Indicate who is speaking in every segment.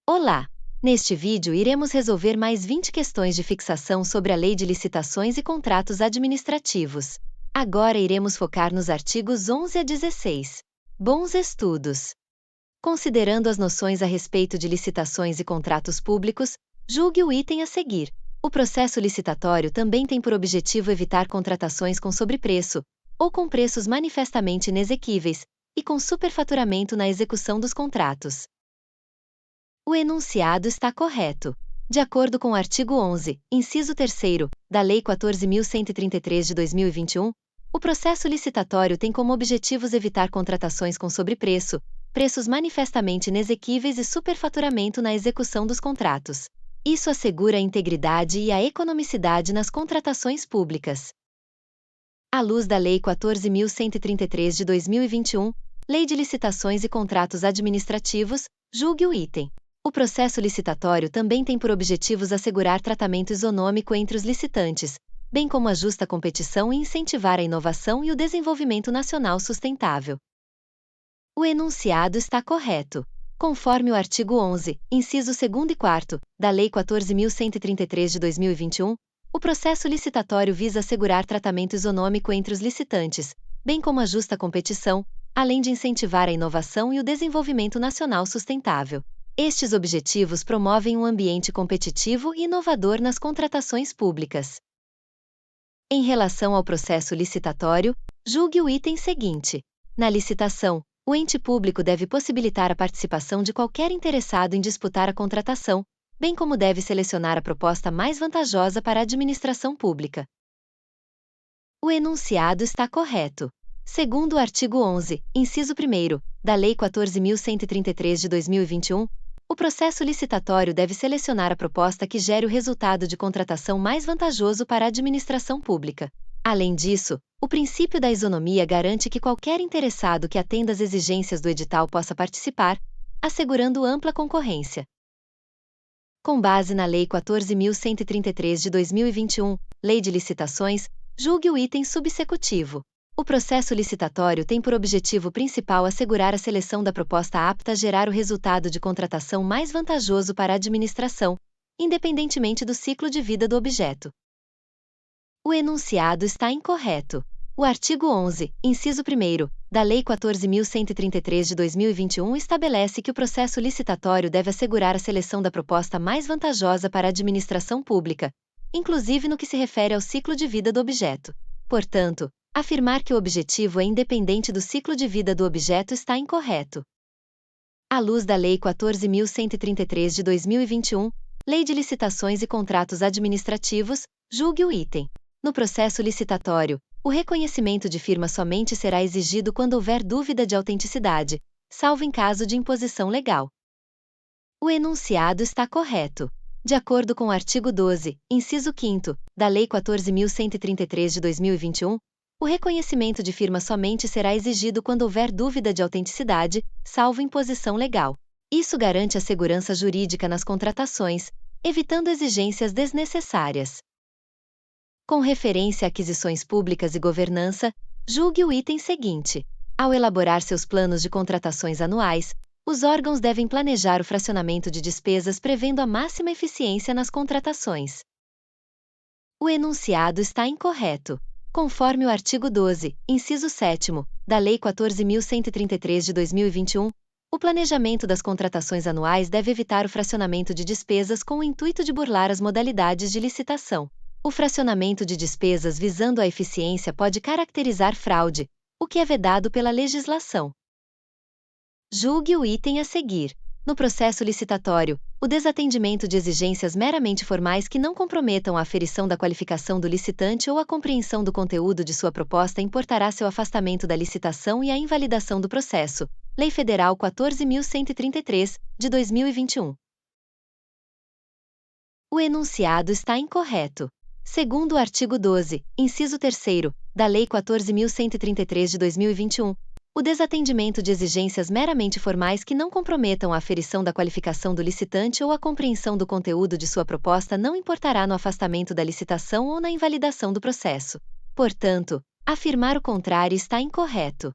Speaker 1: Olá! Neste vídeo iremos resolver mais 20 questões de fixação sobre a Lei de Licitações e Contratos Administrativos. Agora iremos focar nos artigos 11 a 16. Bons estudos! Considerando as noções a respeito de licitações e contratos públicos, julgue o item a seguir. O processo licitatório também tem por objetivo evitar contratações com sobrepreço, ou com preços manifestamente inexequíveis, e com superfaturamento na execução dos contratos. O enunciado está correto. De acordo com o artigo 11, inciso 3º, da Lei 14.133 de 2021, o processo licitatório tem como objetivos evitar contratações com sobrepreço, preços manifestamente inexequíveis e superfaturamento na execução dos contratos. Isso assegura a integridade e a economicidade nas contratações públicas. À luz da Lei 14.133 de 2021, Lei de Licitações e Contratos Administrativos, julgue o item. O processo licitatório também tem por objetivos assegurar tratamento isonômico entre os licitantes, bem como a justa competição e incentivar a inovação e o desenvolvimento nacional sustentável. O enunciado está correto. Conforme o artigo 11, inciso 2º e 4º, da Lei 14.133 de 2021, o processo licitatório visa assegurar tratamento isonômico entre os licitantes, bem como a justa competição, além de incentivar a inovação e o desenvolvimento nacional sustentável. Estes objetivos promovem um ambiente competitivo e inovador nas contratações públicas. Em relação ao processo licitatório, julgue o item seguinte. Na licitação, o ente público deve possibilitar a participação de qualquer interessado em disputar a contratação, bem como deve selecionar a proposta mais vantajosa para a administração pública. O enunciado está correto. Segundo o artigo 11, inciso 1º, da Lei 14.133 de 2021, o processo licitatório deve selecionar a proposta que gere o resultado de contratação mais vantajoso para a administração pública. Além disso, o princípio da isonomia garante que qualquer interessado que atenda às exigências do edital possa participar, assegurando ampla concorrência. Com base na Lei 14.133 de 2021, Lei de Licitações, julgue o item subsecutivo. O processo licitatório tem por objetivo principal assegurar a seleção da proposta apta a gerar o resultado de contratação mais vantajoso para a administração, independentemente do ciclo de vida do objeto. O enunciado está incorreto. O artigo 11, inciso 1º, da Lei 14.133 de 2021 estabelece que o processo licitatório deve assegurar a seleção da proposta mais vantajosa para a administração pública, inclusive no que se refere ao ciclo de vida do objeto. Portanto, afirmar que o objetivo é independente do ciclo de vida do objeto está incorreto. À luz da Lei 14.133 de 2021, Lei de Licitações e Contratos Administrativos, julgue o item. No processo licitatório, o reconhecimento de firma somente será exigido quando houver dúvida de autenticidade, salvo em caso de imposição legal. O enunciado está correto. De acordo com o artigo 12, inciso 5º, da Lei 14.133 de 2021, o reconhecimento de firma somente será exigido quando houver dúvida de autenticidade, salvo imposição legal. Isso garante a segurança jurídica nas contratações, evitando exigências desnecessárias. Com referência a aquisições públicas e governança, julgue o item seguinte. Ao elaborar seus planos de contratações anuais, os órgãos devem planejar o fracionamento de despesas prevendo a máxima eficiência nas contratações. O enunciado está incorreto. Conforme o artigo 12, inciso 7º, da Lei 14.133 de 2021, o planejamento das contratações anuais deve evitar o fracionamento de despesas com o intuito de burlar as modalidades de licitação. O fracionamento de despesas visando a eficiência pode caracterizar fraude, o que é vedado pela legislação. Julgue o item a seguir. No processo licitatório, o desatendimento de exigências meramente formais que não comprometam a aferição da qualificação do licitante ou a compreensão do conteúdo de sua proposta importará seu afastamento da licitação e a invalidação do processo. Lei Federal 14.133, de 2021. O enunciado está incorreto. Segundo o artigo 12, inciso 3º, da Lei 14.133 de 2021, o desatendimento de exigências meramente formais que não comprometam a aferição da qualificação do licitante ou a compreensão do conteúdo de sua proposta não importará no afastamento da licitação ou na invalidação do processo. Portanto, afirmar o contrário está incorreto.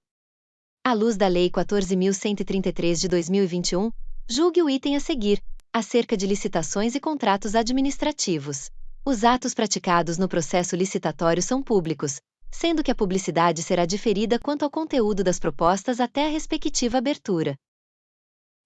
Speaker 1: À luz da Lei 14.133 de 2021, julgue o item a seguir. acerca de licitações e contratos administrativos. Os atos praticados no processo licitatório são públicos, sendo que a publicidade será diferida quanto ao conteúdo das propostas até a respectiva abertura.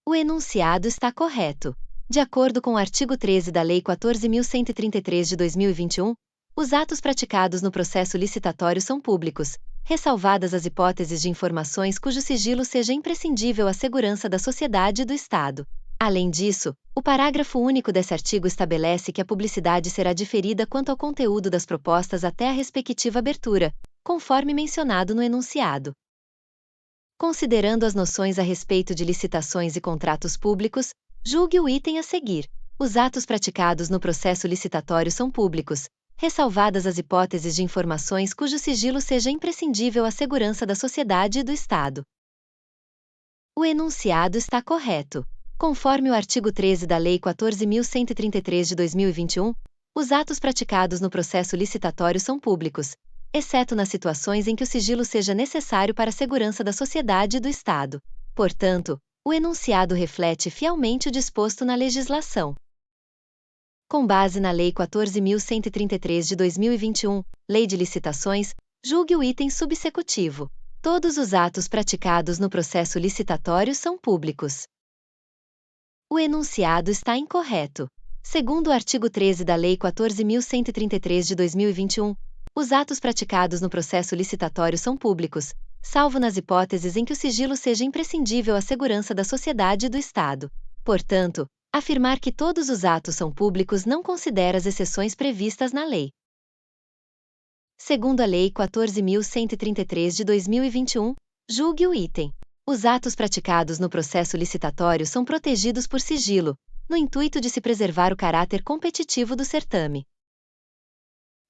Speaker 1: O enunciado está correto. De acordo com o artigo 13 da Lei 14.133 de 2021, os atos praticados no processo licitatório são públicos, ressalvadas as hipóteses de informações cujo sigilo seja imprescindível à segurança da sociedade e do Estado. Além disso, o parágrafo único desse artigo estabelece que a publicidade será diferida quanto ao conteúdo das propostas até a respectiva abertura, conforme mencionado no enunciado. Considerando as noções a respeito de licitações e contratos públicos, julgue o item a seguir. Os atos praticados no processo licitatório são públicos, ressalvadas as hipóteses de informações cujo sigilo seja imprescindível à segurança da sociedade e do Estado. O enunciado está correto. Conforme o artigo 13 da Lei 14.133 de 2021, os atos praticados no processo licitatório são públicos, exceto nas situações em que o sigilo seja necessário para a segurança da sociedade e do Estado. Portanto, o enunciado reflete fielmente o disposto na legislação. Com base na Lei 14.133 de 2021, Lei de Licitações, julgue o item subsecutivo. Todos os atos praticados no processo licitatório são públicos. O enunciado está incorreto. Segundo o artigo 13 da Lei 14.133 de 2021, os atos praticados no processo licitatório são públicos, salvo nas hipóteses em que o sigilo seja imprescindível à segurança da sociedade e do Estado. Portanto, afirmar que todos os atos são públicos não considera as exceções previstas na lei. Segundo a Lei 14.133 de 2021, julgue o item. Os atos praticados no processo licitatório são protegidos por sigilo, no intuito de se preservar o caráter competitivo do certame.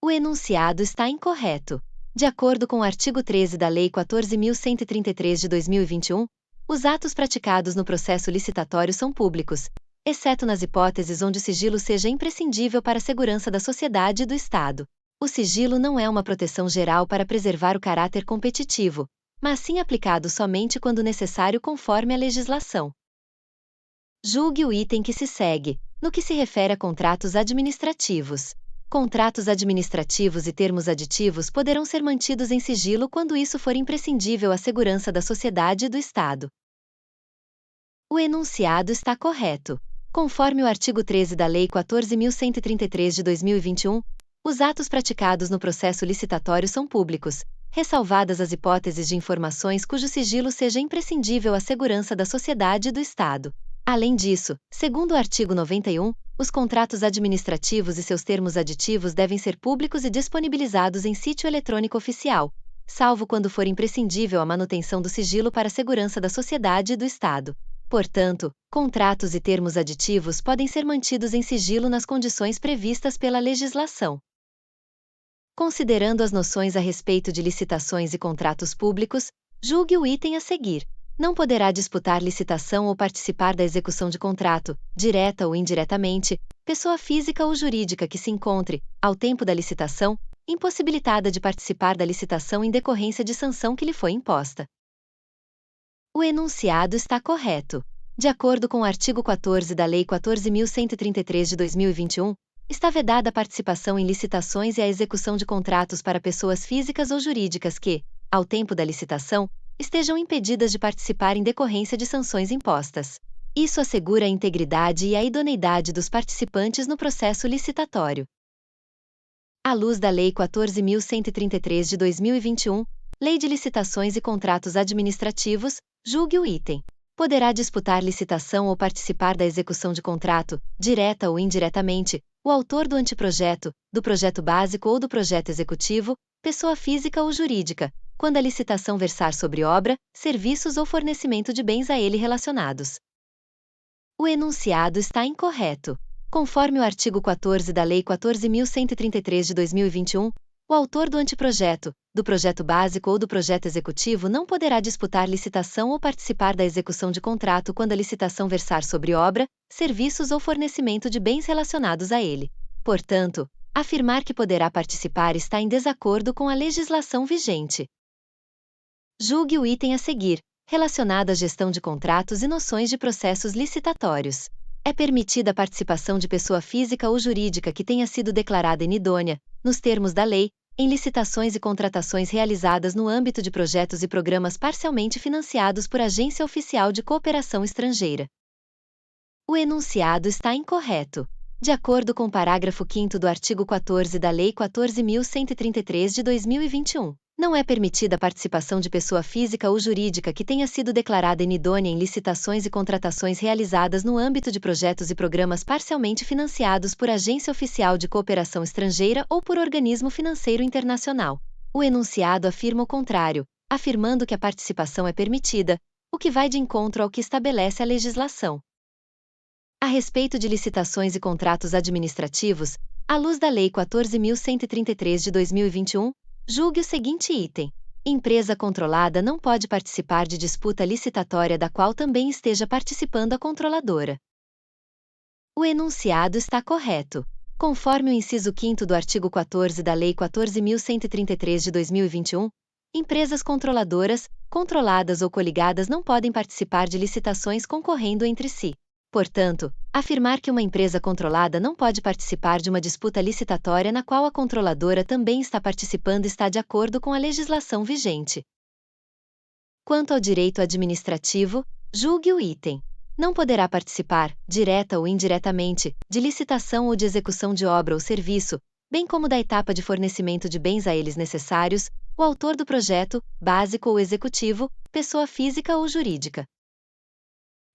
Speaker 1: O enunciado está incorreto. De acordo com o artigo 13 da Lei 14.133 de 2021, os atos praticados no processo licitatório são públicos, exceto nas hipóteses onde o sigilo seja imprescindível para a segurança da sociedade e do Estado. O sigilo não é uma proteção geral para preservar o caráter competitivo, mas sim aplicado somente quando necessário conforme a legislação. Julgue o item que se segue, no que se refere a contratos administrativos. Contratos administrativos e termos aditivos poderão ser mantidos em sigilo quando isso for imprescindível à segurança da sociedade e do Estado. O enunciado está correto. Conforme o artigo 13 da Lei 14.133 de 2021, os atos praticados no processo licitatório são públicos, ressalvadas as hipóteses de informações cujo sigilo seja imprescindível à segurança da sociedade e do Estado. Além disso, segundo o artigo 91, os contratos administrativos e seus termos aditivos devem ser públicos e disponibilizados em sítio eletrônico oficial, salvo quando for imprescindível a manutenção do sigilo para a segurança da sociedade e do Estado. Portanto, contratos e termos aditivos podem ser mantidos em sigilo nas condições previstas pela legislação. Considerando as noções a respeito de licitações e contratos públicos, julgue o item a seguir. Não poderá disputar licitação ou participar da execução de contrato, direta ou indiretamente, pessoa física ou jurídica que se encontre, ao tempo da licitação, impossibilitada de participar da licitação em decorrência de sanção que lhe foi imposta. O enunciado está correto. De acordo com o artigo 14 da Lei 14.133 de 2021, está vedada a participação em licitações e a execução de contratos para pessoas físicas ou jurídicas que, ao tempo da licitação, estejam impedidas de participar em decorrência de sanções impostas. Isso assegura a integridade e a idoneidade dos participantes no processo licitatório. À luz da Lei 14.133 de 2021, Lei de Licitações e Contratos Administrativos, julgue o item. Poderá disputar licitação ou participar da execução de contrato, direta ou indiretamente, o autor do anteprojeto, do projeto básico ou do projeto executivo, pessoa física ou jurídica, quando a licitação versar sobre obra, serviços ou fornecimento de bens a ele relacionados. O enunciado está incorreto. Conforme o artigo 14 da Lei 14.133 de 2021, o autor do anteprojeto, do projeto básico ou do projeto executivo não poderá disputar licitação ou participar da execução de contrato quando a licitação versar sobre obra, serviços ou fornecimento de bens relacionados a ele. Portanto, afirmar que poderá participar está em desacordo com a legislação vigente. Julgue o item a seguir, relacionado à gestão de contratos e noções de processos licitatórios. É permitida a participação de pessoa física ou jurídica que tenha sido declarada inidônea, nos termos da lei, em licitações e contratações realizadas no âmbito de projetos e programas parcialmente financiados por agência oficial de cooperação estrangeira. O enunciado está incorreto. De acordo com o parágrafo 5º do artigo 14 da Lei 14.133 de 2021, não é permitida a participação de pessoa física ou jurídica que tenha sido declarada inidônea em licitações e contratações realizadas no âmbito de projetos e programas parcialmente financiados por agência oficial de cooperação estrangeira ou por organismo financeiro internacional. O enunciado afirma o contrário, afirmando que a participação é permitida, o que vai de encontro ao que estabelece a legislação. A respeito de licitações e contratos administrativos, à luz da Lei 14.133 de 2021, julgue o seguinte item: empresa controlada não pode participar de disputa licitatória da qual também esteja participando a controladora. O enunciado está correto. Conforme o inciso 5º do artigo 14 da Lei 14.133 de 2021, empresas controladoras, controladas ou coligadas não podem participar de licitações concorrendo entre si. Portanto, afirmar que uma empresa controlada não pode participar de uma disputa licitatória na qual a controladora também está participando está de acordo com a legislação vigente. Quanto ao direito administrativo, julgue o item. Não poderá participar, direta ou indiretamente, de licitação ou de execução de obra ou serviço, bem como da etapa de fornecimento de bens a eles necessários, o autor do projeto, básico ou executivo, pessoa física ou jurídica.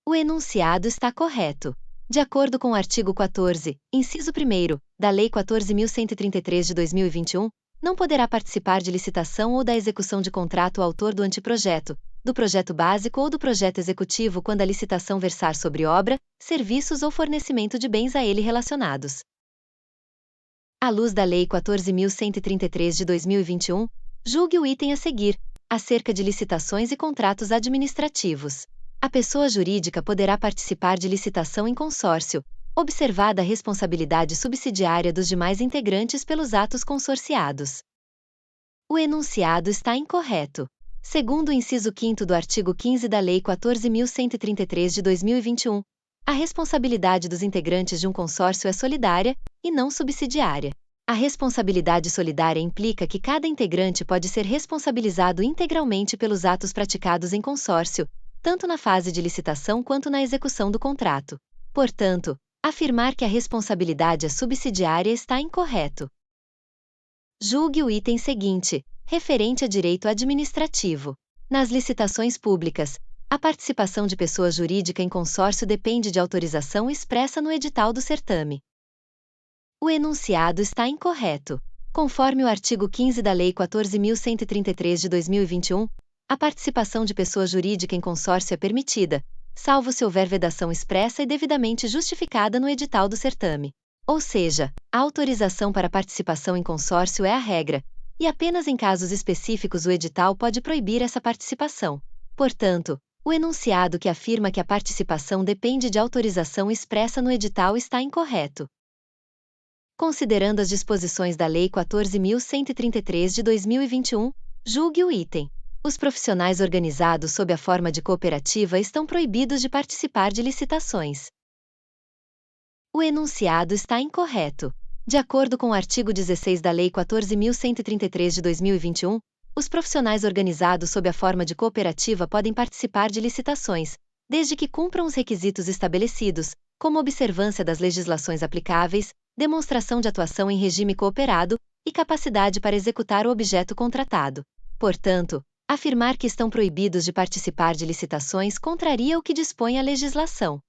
Speaker 1: O enunciado está correto. De acordo com o artigo 14, inciso 1º, da Lei 14.133 de 2021, não poderá participar de licitação ou da execução de contrato o autor do anteprojeto, do projeto básico ou do projeto executivo quando a licitação versar sobre obra, serviços ou fornecimento de bens a ele relacionados. À luz da Lei 14.133 de 2021, julgue o item a seguir, acerca de licitações e contratos administrativos. A pessoa jurídica poderá participar de licitação em consórcio, observada a responsabilidade subsidiária dos demais integrantes pelos atos consorciados. O enunciado está incorreto. Segundo o inciso 5º do artigo 15 da Lei 14.133 de 2021, a responsabilidade dos integrantes de um consórcio é solidária, e não subsidiária. A responsabilidade solidária implica que cada integrante pode ser responsabilizado integralmente pelos atos praticados em consórcio, tanto na fase de licitação quanto na execução do contrato. Portanto, afirmar que a responsabilidade é subsidiária está incorreto. Julgue o item seguinte, referente a direito administrativo. Nas licitações públicas, a participação de pessoa jurídica em consórcio depende de autorização expressa no edital do certame. O enunciado está incorreto. Conforme o artigo 15 da Lei 14.133 de 2021, a participação de pessoa jurídica em consórcio é permitida, salvo se houver vedação expressa e devidamente justificada no edital do certame. Ou seja, a autorização para participação em consórcio é a regra, e apenas em casos específicos o edital pode proibir essa participação. Portanto, o enunciado que afirma que a participação depende de autorização expressa no edital está incorreto. Considerando as disposições da Lei 14.133 de 2021, julgue o item. Os profissionais organizados sob a forma de cooperativa estão proibidos de participar de licitações. O enunciado está incorreto. De acordo com o artigo 16 da Lei 14.133 de 2021, os profissionais organizados sob a forma de cooperativa podem participar de licitações, desde que cumpram os requisitos estabelecidos, como observância das legislações aplicáveis, demonstração de atuação em regime cooperado e capacidade para executar o objeto contratado. Portanto, afirmar que estão proibidos de participar de licitações contraria o que dispõe a legislação.